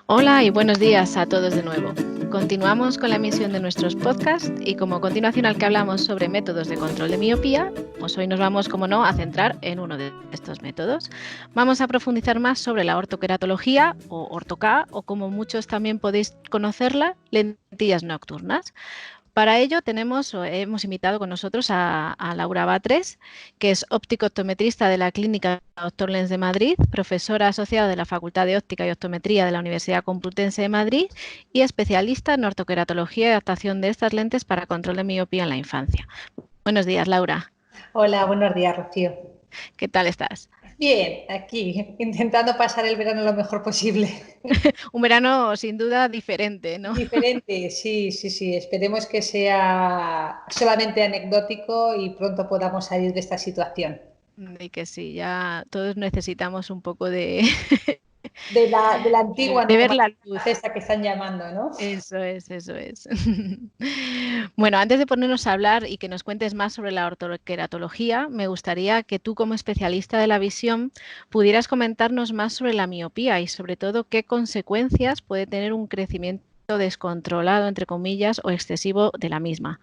Hola y buenos días a todos de nuevo. Continuamos con la emisión de nuestros podcasts y como continuación al que hablamos sobre métodos de control de miopía, pues hoy nos vamos, como no, a centrar en uno de estos métodos. Vamos a profundizar más sobre la ortoqueratología o ortoK o como muchos también podéis conocerla, lentillas nocturnas. Para ello hemos invitado con nosotros a Laura Batres, que es óptico-optometrista de la Clínica Doctor Lens de Madrid, profesora asociada de la Facultad de Óptica y Optometría de la Universidad Complutense de Madrid y especialista en ortoqueratología y adaptación de estas lentes para control de miopía en la infancia. Buenos días, Laura. Hola, buenos días, Rocío. ¿Qué tal estás? Bien, aquí intentando pasar el verano lo mejor posible. Un verano sin duda diferente, ¿no? Diferente, sí, sí, sí. Esperemos que sea solamente anecdótico y pronto podamos salir de esta situación. Y que sí, ya todos necesitamos un poco de, De la antigua de ver normalidad la luz. esta que están llamando, ¿no? Eso es, eso es. Bueno, antes de ponernos a hablar y que nos cuentes más sobre la ortoqueratología, me gustaría que tú, como especialista de la visión, pudieras comentarnos más sobre la miopía y sobre todo qué consecuencias puede tener un crecimiento descontrolado, entre comillas, o excesivo de la misma.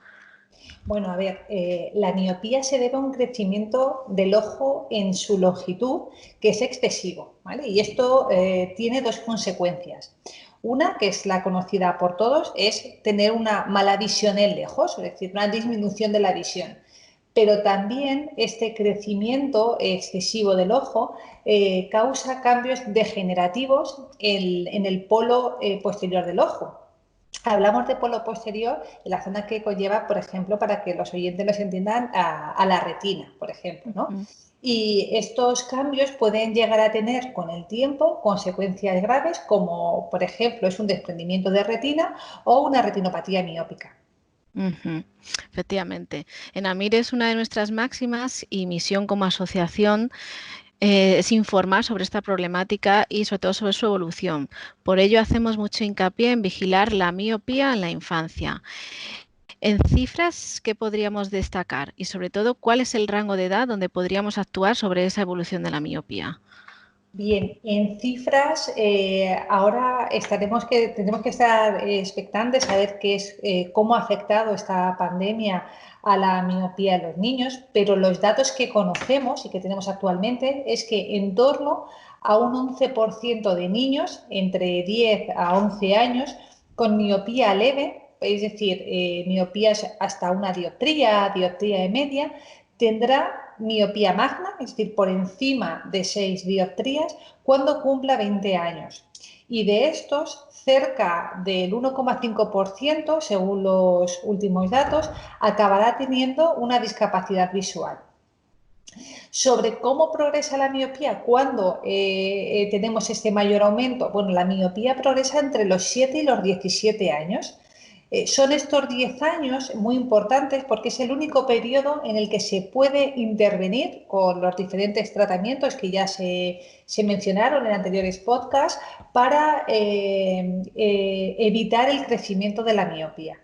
Bueno, a ver, la miopía se debe a un crecimiento del ojo en su longitud que es excesivo, ¿vale? Y esto tiene dos consecuencias. Una, que es la conocida por todos, es tener una mala visión en lejos, es decir, una disminución de la visión. Pero también este crecimiento excesivo del ojo causa cambios degenerativos en el polo posterior del ojo. Hablamos de polo posterior en la zona que conlleva, por ejemplo, para que los oyentes los entiendan, a la retina, por ejemplo, ¿no? Ujú. Y estos cambios pueden llegar a tener con el tiempo consecuencias graves como, por ejemplo, es un desprendimiento de retina o una retinopatía miópica. Ujú. Efectivamente. En AMIR es una de nuestras máximas y misión como asociación es informar sobre esta problemática y sobre todo sobre su evolución. Por ello hacemos mucho hincapié en vigilar la miopía en la infancia. En cifras, ¿qué podríamos destacar? Y sobre todo, ¿cuál es el rango de edad donde podríamos actuar sobre esa evolución de la miopía? Bien, en cifras, ahora tendremos que estar expectantes a ver cómo ha afectado esta pandemia a la miopía de los niños, pero los datos que conocemos y que tenemos actualmente es que en torno a un 11% de niños entre 10 a 11 años con miopía leve, es decir, miopías hasta una dioptría, dioptría de media, tendrá miopía magna, es decir, por encima de 6 dioptrías, cuando cumpla 20 años. Y de estos, cerca del 1,5%, según los últimos datos, acabará teniendo una discapacidad visual. Sobre cómo progresa la miopía cuando tenemos este mayor aumento, bueno, la miopía progresa entre los 7 y los 17 años. Son estos 10 años muy importantes porque es el único periodo en el que se puede intervenir con los diferentes tratamientos que ya se mencionaron en anteriores podcasts para evitar el crecimiento de la miopía.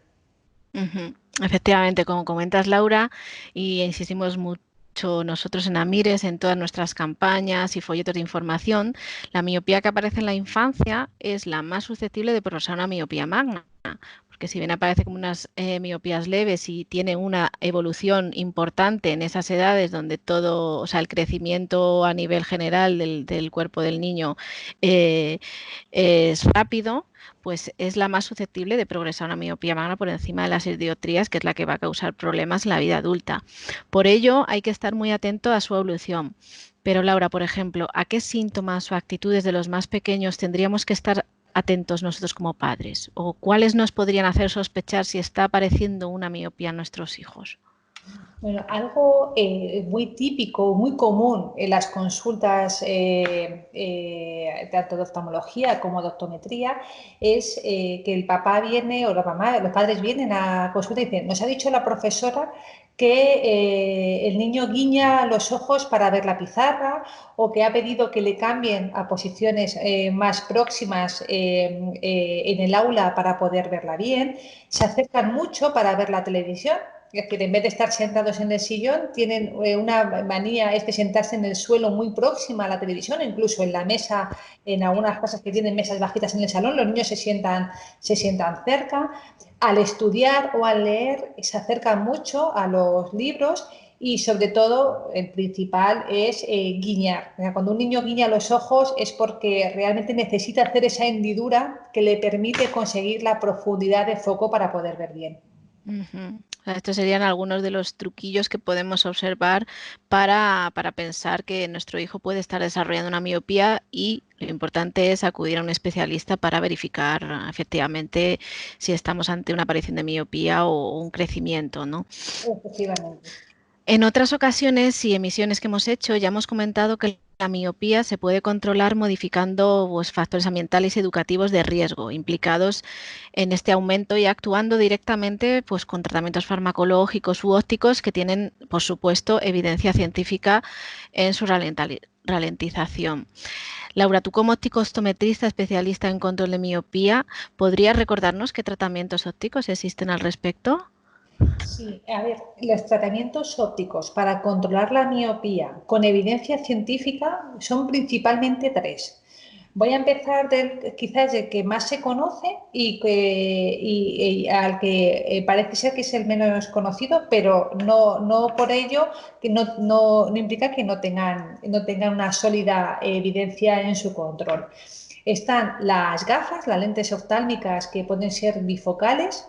Ujú. Efectivamente, como comentas, Laura, y insistimos mucho nosotros en Amires, en todas nuestras campañas y folletos de información, la miopía que aparece en la infancia es la más susceptible de progresar a una miopía magna. Porque si bien aparece como unas miopías leves y tiene una evolución importante en esas edades donde todo, o sea, el crecimiento a nivel general del cuerpo del niño eh, es rápido, pues es la más susceptible de progresar a una miopía magna por encima de las 6 dioptrías, que es la que va a causar problemas en la vida adulta. Por ello, hay que estar muy atento a su evolución. Pero Laura, por ejemplo, ¿a qué síntomas o actitudes de los más pequeños tendríamos que estar atentos nosotros como padres? ¿O cuáles nos podrían hacer sospechar si está apareciendo una miopía en nuestros hijos? Bueno, algo muy típico, muy común en las consultas tanto de oftalmología como de optometría es que el papá viene o la mamá, los padres vienen a consulta y dicen, nos ha dicho la profesora que el niño guiña los ojos para ver la pizarra o que ha pedido que le cambien a posiciones más próximas en el aula para poder verla bien. Se acercan mucho para ver la televisión Es decir, en vez de estar sentados en el sillón, tienen una manía es de sentarse en el suelo muy próxima a la televisión, incluso en la mesa, en algunas casas que tienen mesas bajitas en el salón, los niños se sientan cerca. Al estudiar o al leer se acercan mucho a los libros y sobre todo el principal es guiñar. O sea, cuando un niño guiña los ojos es porque realmente necesita hacer esa hendidura que le permite conseguir la profundidad de foco para poder ver bien. O sea, estos serían algunos de los truquillos que podemos observar para pensar que nuestro hijo puede estar desarrollando una miopía, y lo importante es acudir a un especialista para verificar efectivamente si estamos ante una aparición de miopía o un crecimiento, ¿no? Efectivamente. En otras ocasiones y emisiones que hemos hecho, ya hemos comentado que la miopía se puede controlar modificando pues, factores ambientales y educativos de riesgo implicados en este aumento, y actuando directamente pues, con tratamientos farmacológicos u ópticos que tienen, por supuesto, evidencia científica en su ralentización. Laura, tú como optometrista especialista en control de miopía, ¿podrías recordarnos qué tratamientos ópticos existen al respecto? Sí, a ver, los tratamientos ópticos para controlar la miopía con evidencia científica son principalmente tres. Voy a empezar quizás del que más se conoce y al que parece ser que es el menos conocido, pero no por ello que no implica que no tengan una sólida evidencia en su control. Están las gafas, las lentes oftálmicas que pueden ser bifocales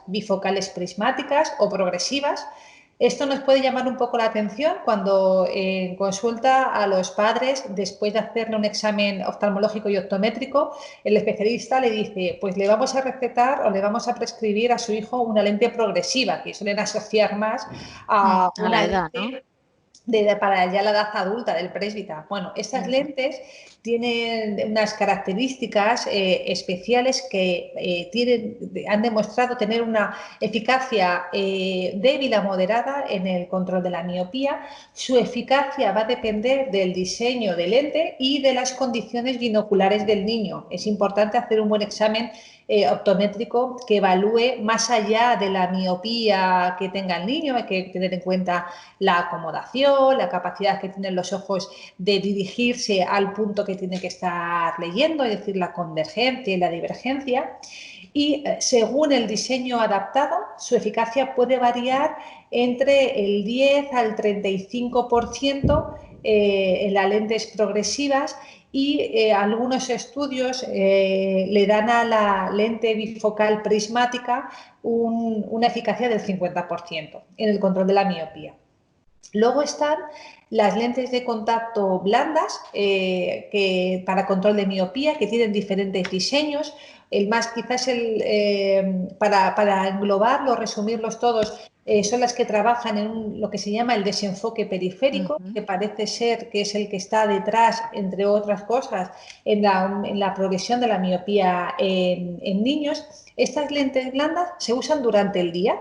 prismáticas o progresivas. Esto nos puede llamar un poco la atención cuando en consulta a los padres, después de hacerle un examen oftalmológico y optométrico, el especialista le dice, pues le vamos a recetar o le vamos a prescribir a su hijo una lente progresiva, que suelen asociar más a A la una edad, ¿no? lente para ya la edad adulta del présbita. Bueno, estas lentes tienen unas características especiales que han demostrado tener una eficacia débil a moderada en el control de la miopía. Su eficacia va a depender del diseño del lente y de las condiciones binoculares del niño. Es importante hacer un buen examen optométrico que evalúe más allá de la miopía que tenga el niño. Hay que tener en cuenta la acomodación, la capacidad que tienen los ojos de dirigirse al punto que tiene que estar leyendo, es decir, la convergencia y la divergencia. Y según el diseño adaptado, su eficacia puede variar entre el 10 al 35% en las lentes progresivas, y algunos estudios le dan a la lente bifocal prismática una eficacia del 50% en el control de la miopía. Luego están las lentes de contacto blandas para control de miopía, que tienen diferentes diseños. El más quizás para englobarlos, resumirlos todos, son las que trabajan en lo que se llama el desenfoque periférico, que parece ser que es el que está detrás, entre otras cosas, en la progresión de la miopía en niños. Estas lentes blandas se usan durante el día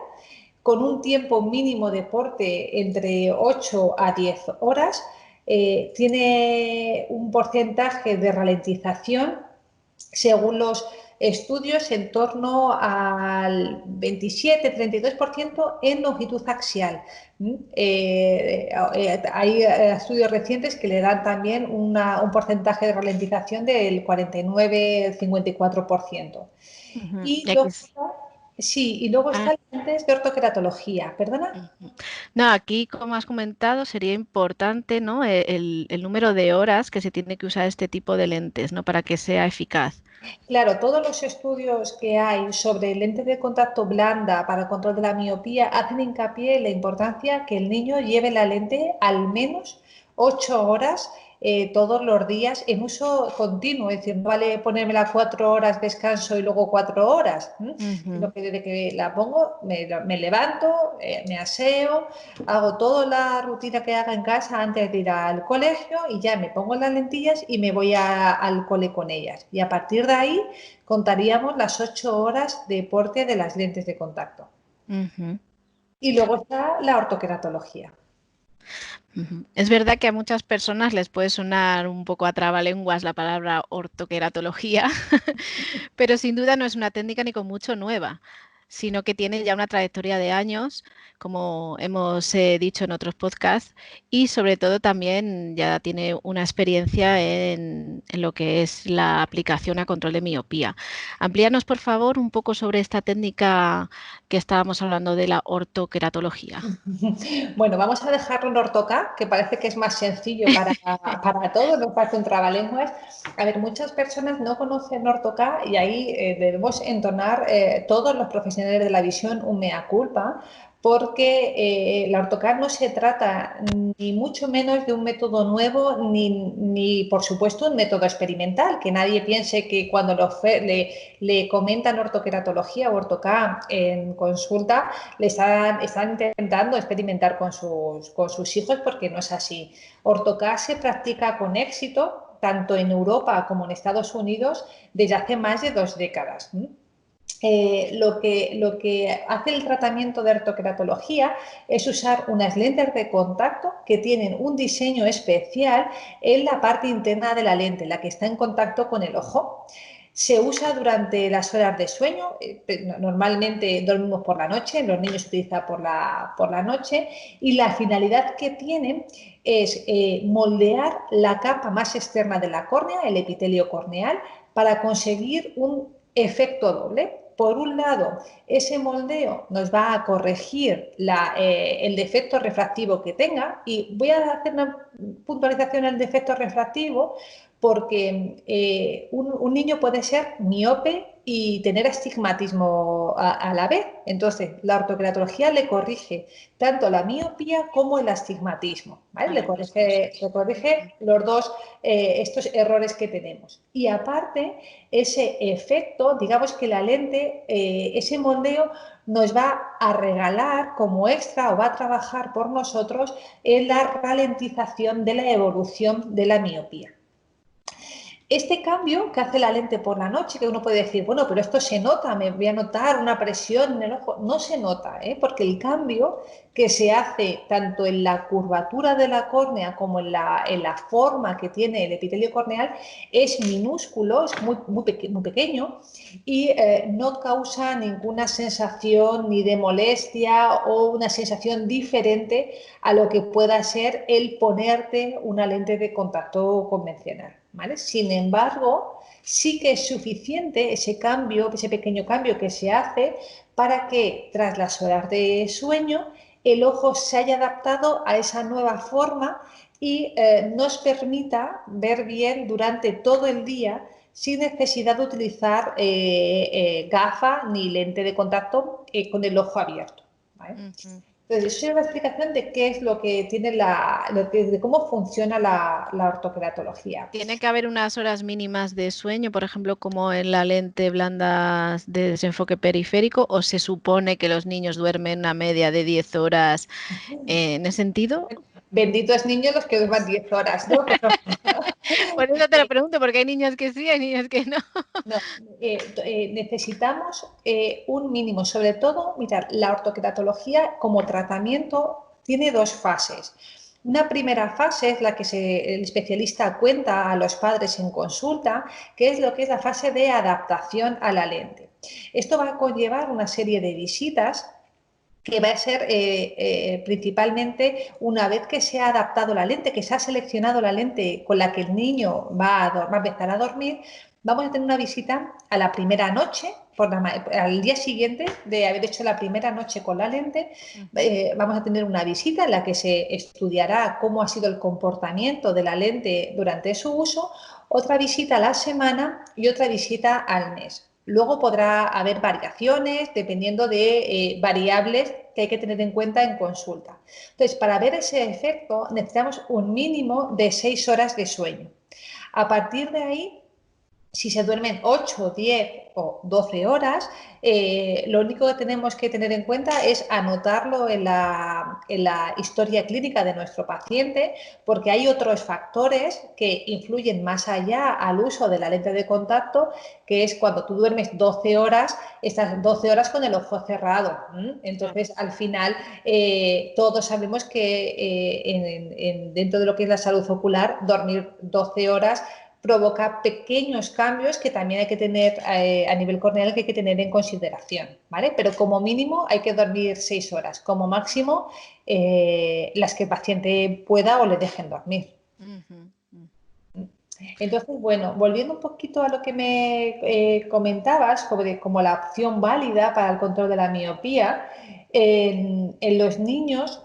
con un tiempo mínimo de porte entre 8 a 10 horas. Tiene un porcentaje de ralentización, según los estudios, en torno al 27-32% en longitud axial. Hay estudios recientes que le dan también un porcentaje de ralentización del 49-54%. Y Ya que luego, sí, y luego ah, están lentes de ortoqueratología. ¿Perdona? no, aquí, como has comentado, sería importante, ¿no? El número de horas que se tiene que usar este tipo de lentes, ¿no? Para que sea eficaz. Claro, todos los estudios que hay sobre lentes de contacto blanda para el control de la miopía hacen hincapié en la importancia que el niño lleve la lente al menos 8 horas todos los días en uso continuo. Es decir, no vale ponérmela 4 horas, descanso y luego 4 horas, sino que desde que la pongo me levanto, me aseo, hago toda la rutina que haga en casa antes de ir al colegio y ya me pongo las lentillas y me voy al cole con ellas. Y a partir de ahí contaríamos las 8 horas de porte de las lentes de contacto. Y luego está la ortoqueratología. Es verdad que a muchas personas les puede sonar un poco a trabalenguas la palabra ortoqueratología, pero sin duda no es una técnica ni con mucho nueva. sino que tiene ya una trayectoria de años, como hemos dicho en otros podcasts, y sobre todo también ya tiene una experiencia en lo que es la aplicación a control de miopía. Amplíanos, por favor, un poco sobre esta técnica que estábamos hablando de la ortoqueratología. Bueno, vamos a dejarlo en ortoca, que parece que es más sencillo para todos, no parece un trabalenguas. A ver, muchas personas no conocen ortoca y ahí debemos entonar todos los profesionales de la visión un mea culpa, porque la ortoca no se trata ni mucho menos de un método nuevo, ni por supuesto un método experimental, que nadie piense que cuando le comentan ortoqueratología o ortoca en consulta, están intentando experimentar con sus hijos, porque no es así. Ortoca se practica con éxito tanto en Europa como en Estados Unidos desde hace más de 2 décadas. Lo que hace el tratamiento de ortoqueratología es usar unas lentes de contacto que tienen un diseño especial en la parte interna de la lente, la que está en contacto con el ojo. Se usa durante las horas de sueño, normalmente dormimos por la noche, los niños se utiliza por la noche, y la finalidad que tiene es moldear la capa más externa de la córnea, el epitelio corneal, para conseguir un efecto doble. Por un lado, ese moldeo nos va a corregir el defecto refractivo que tenga, y voy a hacer una puntualización del defecto refractivo porque un niño puede ser miope y tener astigmatismo a la vez. Entonces, la ortoqueratología le corrige tanto la miopía como el astigmatismo, ¿vale? Le corrige los dos estos errores que tenemos. Y aparte, ese efecto, digamos que la lente, ese moldeo nos va a regalar como extra, o va a trabajar por nosotros en la ralentización de la evolución de la miopía. Este cambio que hace la lente por la noche, que uno puede decir, bueno, pero esto se nota, me voy a notar una presión en el ojo. No se nota, porque el cambio que se hace tanto en la curvatura de la córnea como en la forma que tiene el epitelio corneal es minúsculo, es muy pequeño, y no causa ninguna sensación ni de molestia o una sensación diferente a lo que pueda ser el ponerte una lente de contacto convencional, ¿vale? Sin embargo, sí que es suficiente ese cambio, ese pequeño cambio que se hace para que tras las horas de sueño el ojo se haya adaptado a esa nueva forma y nos permita ver bien durante todo el día sin necesidad de utilizar gafa ni lente de contacto con el ojo abierto, ¿vale? Entonces, eso es una explicación de qué es lo que tiene de cómo funciona la ortoqueratología. ¿Tiene que haber unas horas mínimas de sueño, por ejemplo, como en la lente blanda de desenfoque periférico, o se supone que los niños duermen una media de 10 horas en ese sentido? Benditos niños los que duerman 10 horas, ¿no? Pero, Por eso te lo pregunto, porque hay niños que sí, hay niños que no. no, necesitamos un mínimo. Sobre todo, mirad, la ortoqueratología como tratamiento tiene 2 fases. Una primera fase es la que el especialista cuenta a los padres en consulta, que es lo que es la fase de adaptación a la lente. Esto va a conllevar una serie de visitas que va a ser principalmente una vez que se ha adaptado la lente, que se ha seleccionado la lente con la que el niño va a empezar a dormir. Vamos a tener una visita a la primera noche, al día siguiente de haber hecho la primera noche con la lente. Vamos a tener una visita en la que se estudiará cómo ha sido el comportamiento de la lente durante su uso, otra visita a la semana y otra visita al mes. Luego podrá haber variaciones dependiendo de variables que hay que tener en cuenta en consulta. Entonces, para ver ese efecto necesitamos un mínimo de 6 horas de sueño. A partir de ahí, si se duermen 8, 10 o 12 horas, lo único que tenemos que tener en cuenta es anotarlo en la historia clínica de nuestro paciente, porque hay otros factores que influyen más allá al uso de la lente de contacto, que es cuando tú duermes 12 horas, estás 12 horas con el ojo cerrado. Entonces, al final, todos sabemos que dentro de lo que es la salud ocular, dormir 12 horas provoca pequeños cambios que también hay que tener a nivel corneal, que hay que tener en consideración, ¿vale? Pero como mínimo hay que dormir 6 horas, como máximo las que el paciente pueda o le dejen dormir. Entonces, bueno, volviendo un poquito a lo que me comentabas sobre como la opción válida para el control de la miopía, en los niños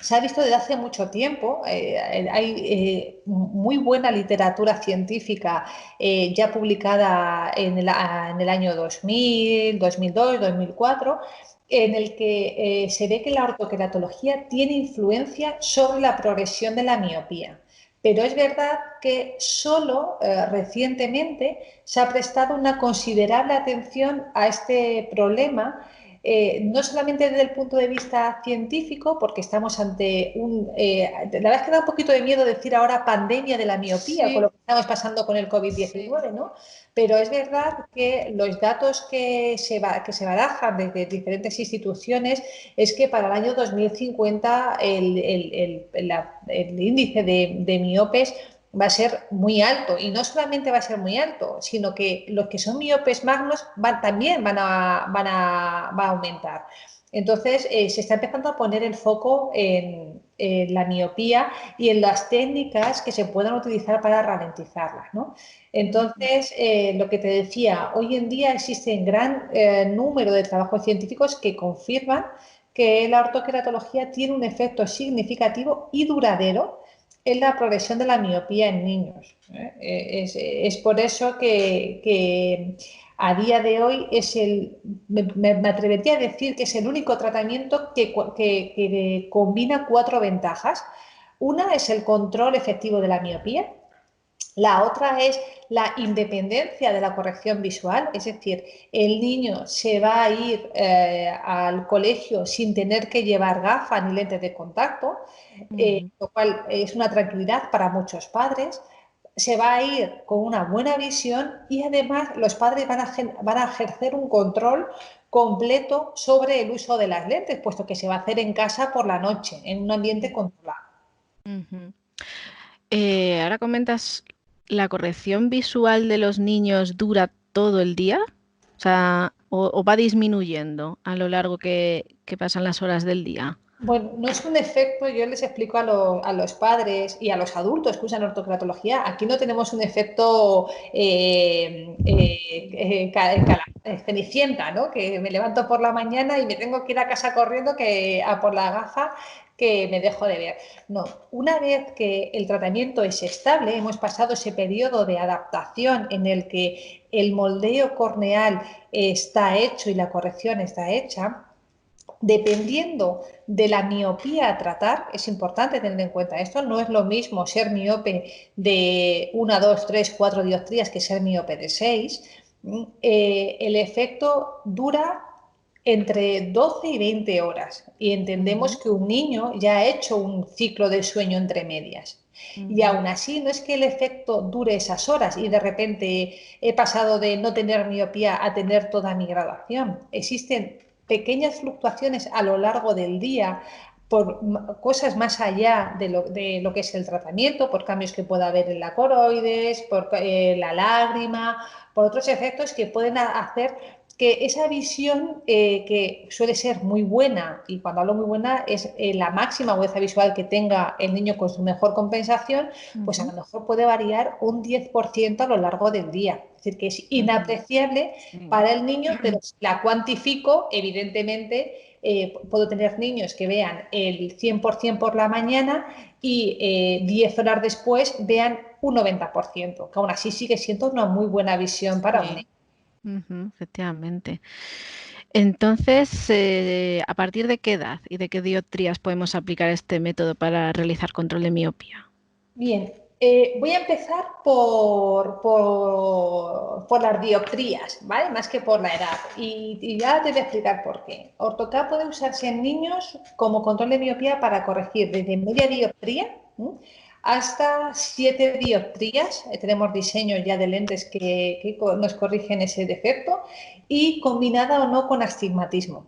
se ha visto desde hace mucho tiempo, hay muy buena literatura científica ya publicada en el año 2000, 2002, 2004, en el que se ve que la ortoqueratología tiene influencia sobre la progresión de la miopía. Pero es verdad que solo recientemente se ha prestado una considerable atención a este problema, no solamente desde el punto de vista científico, porque estamos ante la verdad es que da un poquito de miedo decir ahora pandemia de la miopía, Sí, con lo que estamos pasando con el COVID-19, sí. ¿no? Pero es verdad que los datos que se barajan desde diferentes instituciones es que para el año 2050 el índice de miopes va a ser muy alto, y no solamente va a ser muy alto, sino que los que son miopes magnos también va a aumentar. Entonces, se está empezando a poner el foco en la miopía y en las técnicas que se puedan utilizar para ralentizarla, ¿no? Entonces, lo que te decía, hoy en día existe un gran número de trabajos científicos que confirman que la ortoqueratología tiene un efecto significativo y duradero en la progresión de la miopía en niños. Es por eso que a día de hoy me atrevería a decir que es el único tratamiento que combina 4 ventajas. Una es el control efectivo de la miopía. La otra es la independencia de la corrección visual, es decir, el niño se va a ir al colegio sin tener que llevar gafas ni lentes de contacto, lo cual es una tranquilidad para muchos padres. Se va a ir con una buena visión y además los padres van a ejercer un control completo sobre el uso de las lentes, puesto que se va a hacer en casa por la noche, en un ambiente controlado. Ahora comentas, ¿la corrección visual de los niños dura todo el día? O sea, o va disminuyendo a lo largo que pasan las horas del día. Bueno, no es un efecto, yo les explico a los padres y a los adultos que usan ortocratología, aquí no tenemos un efecto cenicienta, ¿no? Que me levanto por la mañana y me tengo que ir a casa corriendo a por la gafa que me dejo de ver. No, una vez que el tratamiento es estable, hemos pasado ese periodo de adaptación en el que el moldeo corneal está hecho y la corrección está hecha. Dependiendo de la miopía a tratar, es importante tener en cuenta esto, no es lo mismo ser miope de 1, 2, 3, 4 dioptrías que ser miope de 6. El efecto dura entre 12 y 20 horas y entendemos que un niño ya ha hecho un ciclo de sueño entre medias. Y aún así no es que el efecto dure esas horas y de repente he pasado de no tener miopía a tener toda mi graduación. Existen pequeñas fluctuaciones a lo largo del día por cosas más allá de lo que es el tratamiento, por cambios que pueda haber en la coroides, por la lágrima, por otros efectos que pueden hacer que esa visión, que suele ser muy buena, y cuando hablo muy buena es la máxima agudeza visual que tenga el niño con su mejor compensación, pues a lo mejor puede variar un 10% a lo largo del día. Es decir, que es inapreciable para el niño, pero si la cuantifico, evidentemente puedo tener niños que vean el 100% por la mañana y 10 horas después vean un 90%, que aún así sigue siendo una muy buena visión para un niño. Efectivamente. Entonces, ¿a partir de qué edad y de qué dioptrías podemos aplicar este método para realizar control de miopía? Bien, voy a empezar por las dioptrías, ¿vale? Más que por la edad. Y ya te voy a explicar por qué. Ortocat puede usarse en niños como control de miopía para corregir desde media dioptría hasta 7 dioptrías. Tenemos diseños ya de lentes que nos corrigen ese defecto, y combinada o no con astigmatismo.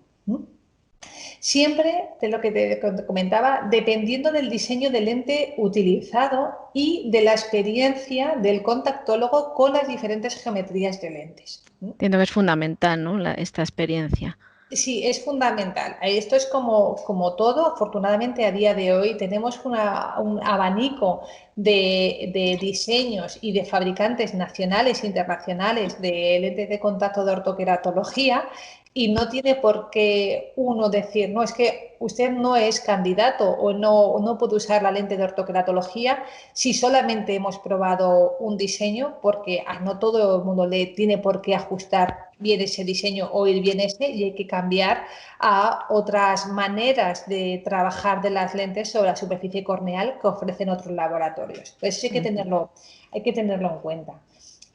Siempre, de lo que te comentaba, dependiendo del diseño del lente utilizado y de la experiencia del contactólogo con las diferentes geometrías de lentes. Entiendo que es fundamental, ¿no? Esta experiencia. Sí, es fundamental. Esto es como todo. Afortunadamente, a día de hoy tenemos un abanico de diseños y de fabricantes nacionales e internacionales de lentes de contacto de ortoqueratología y no tiene por qué uno decir, no, es que usted no es candidato o no puede usar la lente de ortoqueratología si solamente hemos probado un diseño, porque no todo el mundo le tiene por qué ajustar bien ese diseño o ir bien ese, y hay que cambiar a otras maneras de trabajar de las lentes sobre la superficie corneal que ofrecen otros laboratorios. Entonces hay que tenerlo en cuenta.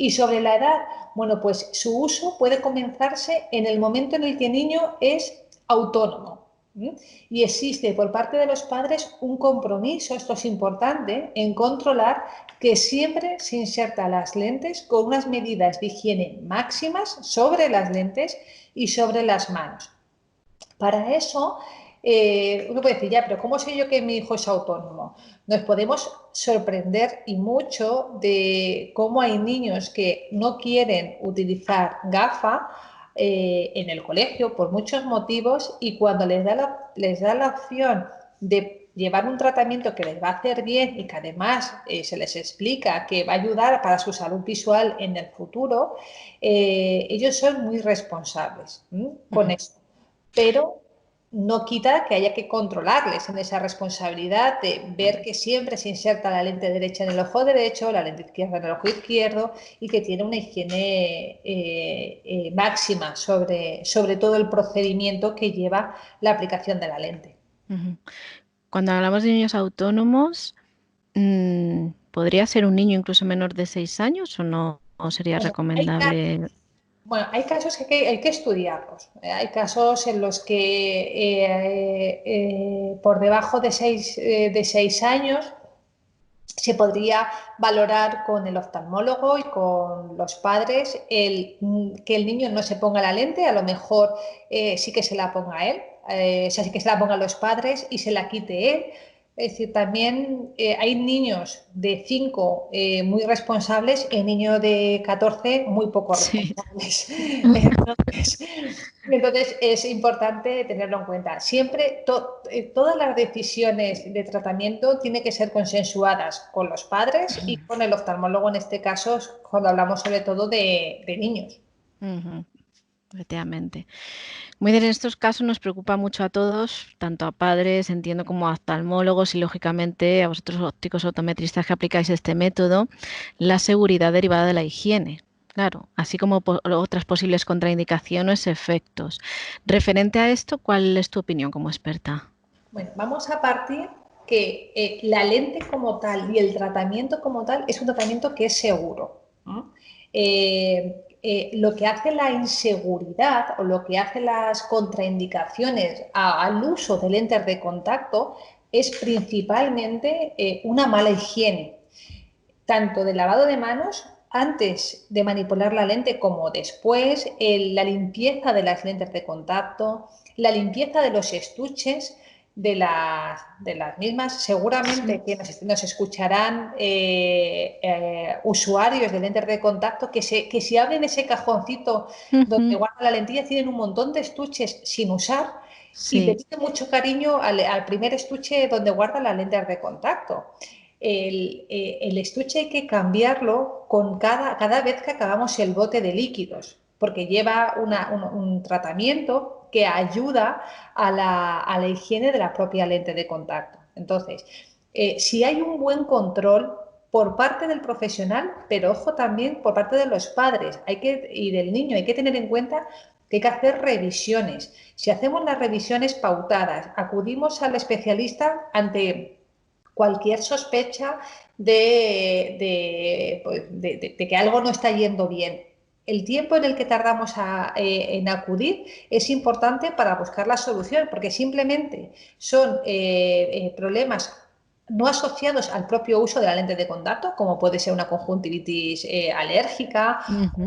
Y sobre la edad, bueno, pues su uso puede comenzarse en el momento en el que el niño es autónomo. Y existe por parte de los padres un compromiso, esto es importante, en controlar que siempre se inserta las lentes con unas medidas de higiene máximas sobre las lentes y sobre las manos. Para eso, uno puede decir, ya, pero ¿cómo sé yo que mi hijo es autónomo? Nos podemos sorprender y mucho de cómo hay niños que no quieren utilizar gafa en el colegio por muchos motivos, y cuando les da la opción de llevar un tratamiento que les va a hacer bien y que además se les explica que va a ayudar para su salud visual en el futuro, ellos son muy responsables con eso. Pero no quita que haya que controlarles en esa responsabilidad de ver que siempre se inserta la lente derecha en el ojo derecho, la lente izquierda en el ojo izquierdo, y que tiene una higiene máxima sobre todo el procedimiento que lleva la aplicación de la lente. Cuando hablamos de niños autónomos, ¿podría ser un niño incluso menor de 6 años o no? ¿O sería Bueno, recomendable? hay casos que hay que estudiarlos. Hay casos en los que por debajo de 6 años se podría valorar con el oftalmólogo y con los padres que el niño no se ponga la lente, a lo mejor sí que se la ponga él, o sea, sí que se la pongan los padres y se la quite él. Es decir, también hay niños de 5 muy responsables y niños de 14 muy poco Sí. responsables. Entonces es importante tenerlo en cuenta. Siempre todas las decisiones de tratamiento tienen que ser consensuadas con los padres y con el oftalmólogo, en este caso, cuando hablamos sobre todo de niños. Efectivamente. Muy bien, en estos casos nos preocupa mucho a todos, tanto a padres, entiendo, como a oftalmólogos y, lógicamente, a vosotros ópticos optometristas que aplicáis este método, la seguridad derivada de la higiene. Claro, así como otras posibles contraindicaciones, efectos. Referente a esto, ¿cuál es tu opinión como experta? Bueno, vamos a partir que la lente como tal y el tratamiento como tal es un tratamiento que es seguro. Lo que hace la inseguridad o lo que hace las contraindicaciones al uso de lentes de contacto es principalmente una mala higiene, tanto de lavado de manos antes de manipular la lente como después, la limpieza de las lentes de contacto, la limpieza de los estuches de las mismas. Seguramente que nos escucharán usuarios de lentes de contacto que si abren ese cajoncito donde guardan la lentilla, tienen un montón de estuches sin usar. Y Sí. dedique mucho cariño al primer estuche donde guarda las lentes de contacto. El estuche hay que cambiarlo cada vez que acabamos el bote de líquidos, porque lleva un tratamiento que ayuda a la higiene de la propia lente de contacto. Entonces, si hay un buen control por parte del profesional, pero ojo también por parte de los padres y del niño, hay que tener en cuenta que hay que hacer revisiones. Si hacemos las revisiones pautadas, acudimos al especialista ante cualquier sospecha de que algo no está yendo bien. El tiempo en el que tardamos en acudir es importante para buscar la solución, porque simplemente son problemas no asociados al propio uso de la lente de contacto, como puede ser una conjuntivitis alérgica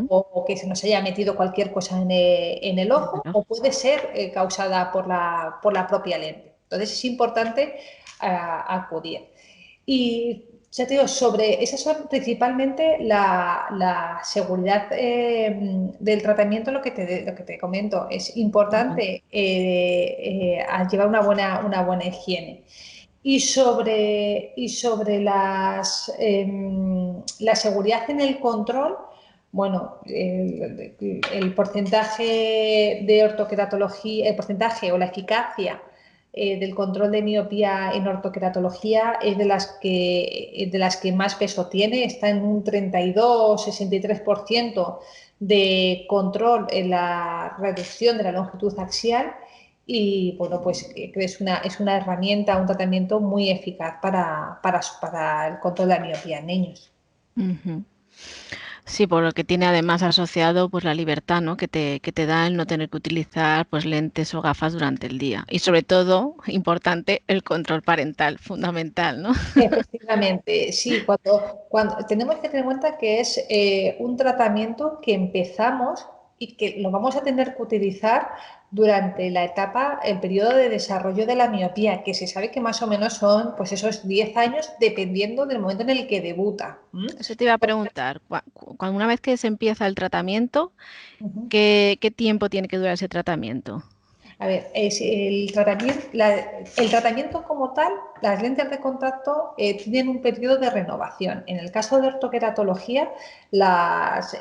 o que se nos haya metido cualquier cosa en el ojo, o puede ser causada por la propia lente. Entonces es importante acudir. Y ya te digo, esas son principalmente la seguridad del tratamiento, lo que te comento. Es importante llevar una buena higiene. Y sobre la seguridad en el control, bueno, el porcentaje de ortoqueratología, el porcentaje o la eficacia del control de miopía en ortoqueratología es de las que más peso tiene, está en un 32-63% de control en la reducción de la longitud axial. Y bueno, pues es una herramienta, un tratamiento muy eficaz para el control de la miopía en niños. Sí, por lo que tiene además asociado pues la libertad, ¿no? que te da el no tener que utilizar pues lentes o gafas durante el día. Y sobre todo, importante, el control parental, fundamental, ¿no? Efectivamente, sí, cuando tenemos que tener en cuenta que es un tratamiento que empezamos y que lo vamos a tener que utilizar durante el periodo de desarrollo de la miopía, que se sabe que más o menos son pues esos 10 años, dependiendo del momento en el que debuta. Eso te iba a preguntar, cuando una vez que se empieza el tratamiento, Ujú. ¿qué tiempo tiene que durar ese tratamiento? A ver, el tratamiento como tal, las lentes de contacto tienen un periodo de renovación. En el caso de ortoqueratología, las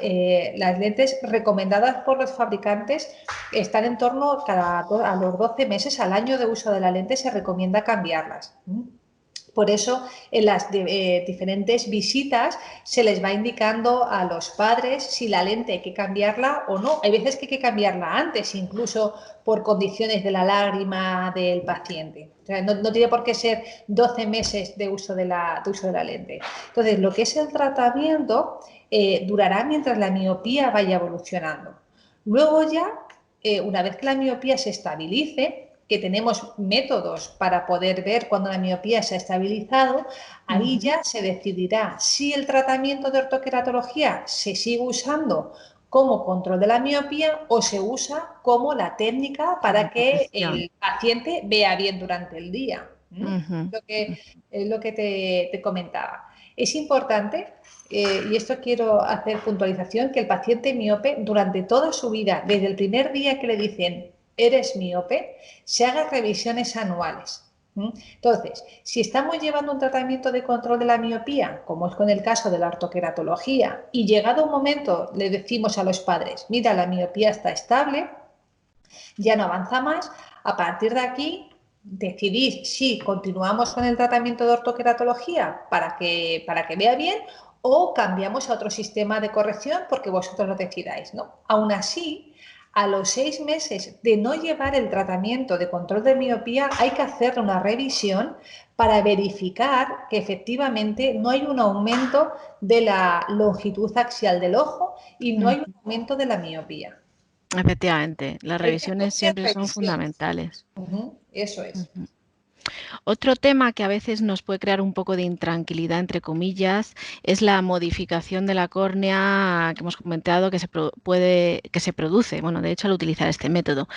lentes recomendadas por los fabricantes están en torno a los 12 meses, al año de uso de la lente se recomienda cambiarlas. Por eso, en las diferentes visitas se les va indicando a los padres si la lente hay que cambiarla o no. Hay veces que hay que cambiarla antes, incluso por condiciones de la lágrima del paciente. O sea, no tiene por qué ser 12 meses de uso de la lente. Entonces, lo que es el tratamiento durará mientras la miopía vaya evolucionando. Luego ya, una vez que la miopía se estabilice, que tenemos métodos para poder ver cuando la miopía se ha estabilizado, ahí ya se decidirá si el tratamiento de ortoqueratología se sigue usando como control de la miopía o se usa como la técnica para que Corrección. el paciente vea bien durante el día. Ujú. Es lo que te comentaba. Es importante, y esto quiero hacer puntualización, que el paciente miope durante toda su vida, desde el primer día que le dicen eres miope, se haga revisiones anuales. Entonces, si estamos llevando un tratamiento de control de la miopía, como es con el caso de la ortoqueratología, y llegado un momento le decimos a los padres, mira, la miopía está estable, ya no avanza más, a partir de aquí decidís si continuamos con el tratamiento de ortoqueratología para que vea bien o cambiamos a otro sistema de corrección porque vosotros lo decidáis, ¿no? Aún así, a los 6 meses de no llevar el tratamiento de control de miopía hay que hacer una revisión para verificar que efectivamente no hay un aumento de la longitud axial del ojo y no hay un aumento de la miopía. Efectivamente, las Hay que revisiones hacerse siempre son revisiones. fundamentales. Eso es. Otro tema que a veces nos puede crear un poco de intranquilidad, entre comillas, es la modificación de la córnea que hemos comentado que se produce, bueno, de hecho al utilizar este método.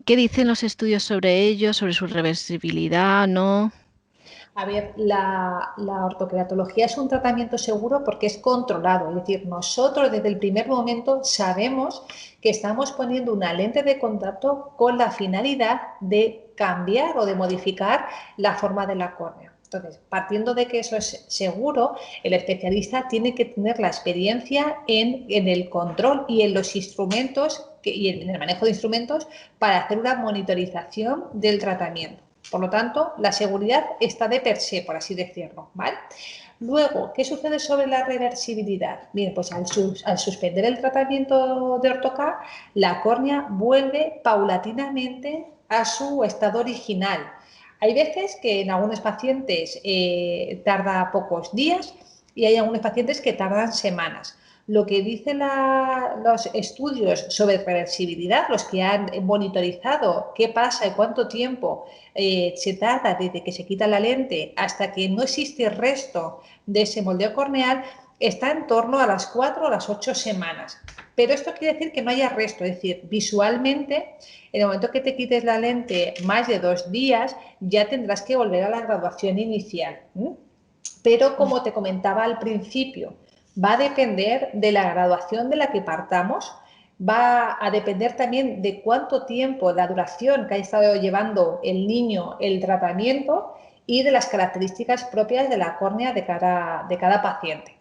¿Qué dicen los estudios sobre ello, sobre su reversibilidad, no? A ver, la ortoqueratología es un tratamiento seguro porque es controlado, es decir, nosotros desde el primer momento sabemos que estamos poniendo una lente de contacto con la finalidad de cambiar o de modificar la forma de la córnea. Entonces, partiendo de que eso es seguro, el especialista tiene que tener la experiencia en el control y en los instrumentos y en el manejo de instrumentos para hacer una monitorización del tratamiento. Por lo tanto, la seguridad está de per se, por así decirlo, ¿vale? Luego, ¿qué sucede sobre la reversibilidad? Bien, pues al suspender el tratamiento de ortocar, la córnea vuelve paulatinamente a su estado original. Hay veces que en algunos pacientes tarda pocos días y hay algunos pacientes que tardan semanas. Lo que dicen los estudios sobre reversibilidad, los que han monitorizado qué pasa y cuánto tiempo se tarda desde que se quita la lente hasta que no existe resto de ese moldeo corneal, está en torno a las 4 o las 8 semanas. Pero esto quiere decir que no haya resto, es decir, visualmente, en el momento que te quites la lente más de 2 días, ya tendrás que volver a la graduación inicial. Pero como te comentaba al principio, va a depender de la graduación de la que partamos, va a depender también de cuánto tiempo, la duración que ha estado llevando el niño el tratamiento y de las características propias de la córnea de cada paciente.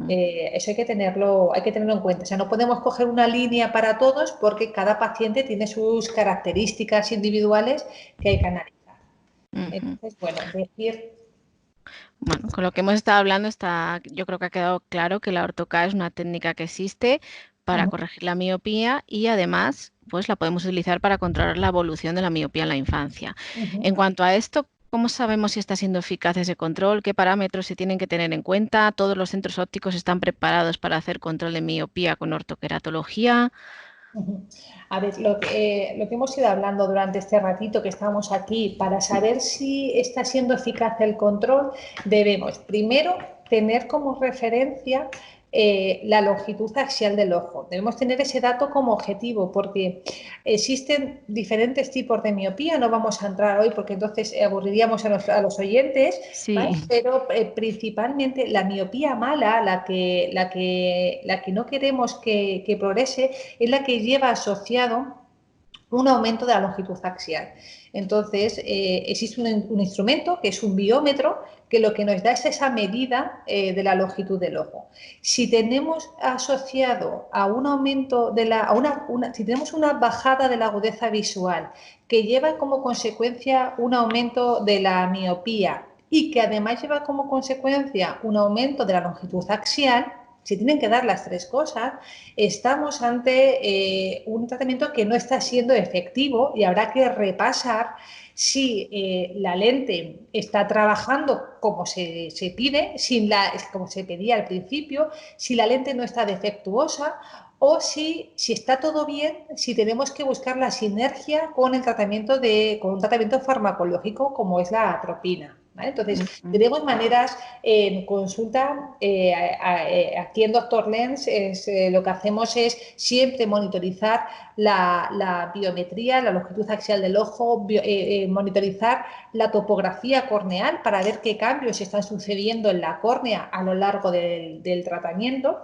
Eso hay que tenerlo en cuenta. O sea, no podemos coger una línea para todos porque cada paciente tiene sus características individuales que hay que analizar. Entonces, bueno, Bueno, con lo que hemos estado hablando, yo creo que ha quedado claro que la orto-K es una técnica que existe para corregir la miopía y además pues la podemos utilizar para controlar la evolución de la miopía en la infancia. En cuanto a esto, ¿cómo sabemos si está siendo eficaz ese control? ¿Qué parámetros se tienen que tener en cuenta? ¿Todos los centros ópticos están preparados para hacer control de miopía con ortoqueratología? A ver, lo que hemos ido hablando durante este ratito que estamos aquí, para saber si está siendo eficaz el control, debemos primero tener como referencia la longitud axial del ojo. Debemos tener ese dato como objetivo porque existen diferentes tipos de miopía. No vamos a entrar hoy porque entonces aburriríamos a los oyentes, Sí. ¿vale? Pero principalmente la miopía mala, la que no queremos que progrese, es la que lleva asociado un aumento de la longitud axial. Entonces, existe un instrumento que es un biómetro que lo que nos da es esa medida de la longitud del ojo. Si tenemos asociado a un aumento si tenemos una bajada de la agudeza visual que lleva como consecuencia un aumento de la miopía y que además lleva como consecuencia un aumento de la longitud axial, se tienen que dar las tres cosas, estamos ante un tratamiento que no está siendo efectivo y habrá que repasar si la lente está trabajando como se pide, como se pedía al principio, si la lente no está defectuosa o si está todo bien, si tenemos que buscar la sinergia con un tratamiento farmacológico como es la atropina. ¿Vale? Entonces, tenemos maneras en consulta. Aquí en Dr. Lens lo que hacemos es siempre monitorizar la biometría, la longitud axial del ojo, monitorizar la topografía corneal para ver qué cambios están sucediendo en la córnea a lo largo del tratamiento.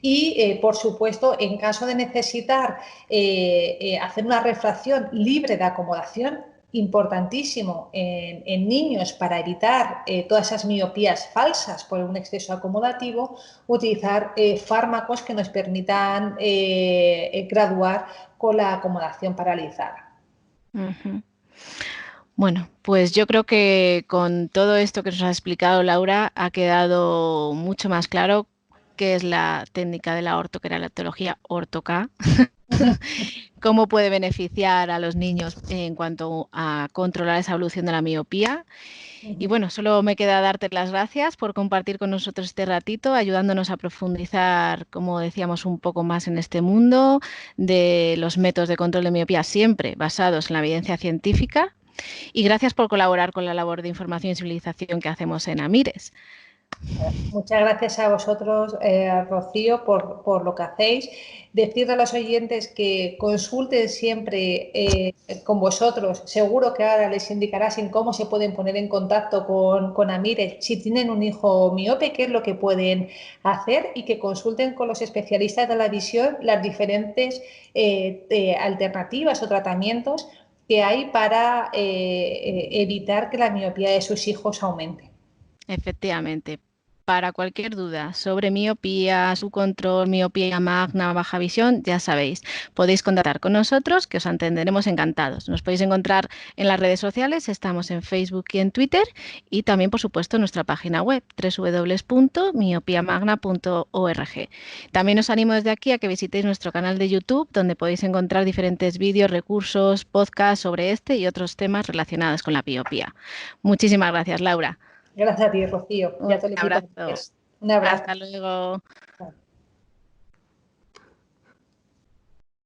Y, por supuesto, en caso de necesitar hacer una refracción libre de acomodación, importantísimo en niños para evitar todas esas miopías falsas por un exceso acomodativo, utilizar fármacos que nos permitan graduar con la acomodación paralizada. Bueno, pues yo creo que con todo esto que nos ha explicado Laura ha quedado mucho más claro qué es la técnica de la ortoqueratología orto-K, cómo puede beneficiar a los niños en cuanto a controlar esa evolución de la miopía. Y bueno, solo me queda darte las gracias por compartir con nosotros este ratito, ayudándonos a profundizar, como decíamos, un poco más en este mundo de los métodos de control de miopía, siempre basados en la evidencia científica. Y gracias por colaborar con la labor de información y sensibilización que hacemos en Amires. Muchas gracias a vosotros, Rocío, por lo que hacéis. Decirle a los oyentes que consulten siempre con vosotros. Seguro que ahora les indicará cómo se pueden poner en contacto con Amires si tienen un hijo miope, qué es lo que pueden hacer, y que consulten con los especialistas de la visión las diferentes alternativas o tratamientos que hay para evitar que la miopía de sus hijos aumente. Efectivamente. Para cualquier duda sobre miopía, su control, miopía magna, baja visión, ya sabéis, podéis contactar con nosotros, que os atenderemos encantados. Nos podéis encontrar en las redes sociales, estamos en Facebook y en Twitter, y también, por supuesto, en nuestra página web, www.miopiamagna.org. También os animo desde aquí a que visitéis nuestro canal de YouTube, donde podéis encontrar diferentes vídeos, recursos, podcasts sobre este y otros temas relacionados con la miopía. Muchísimas gracias, Laura. Gracias a ti, Rocío, y a todo el Un equipo. abrazo. Un abrazo. Hasta luego.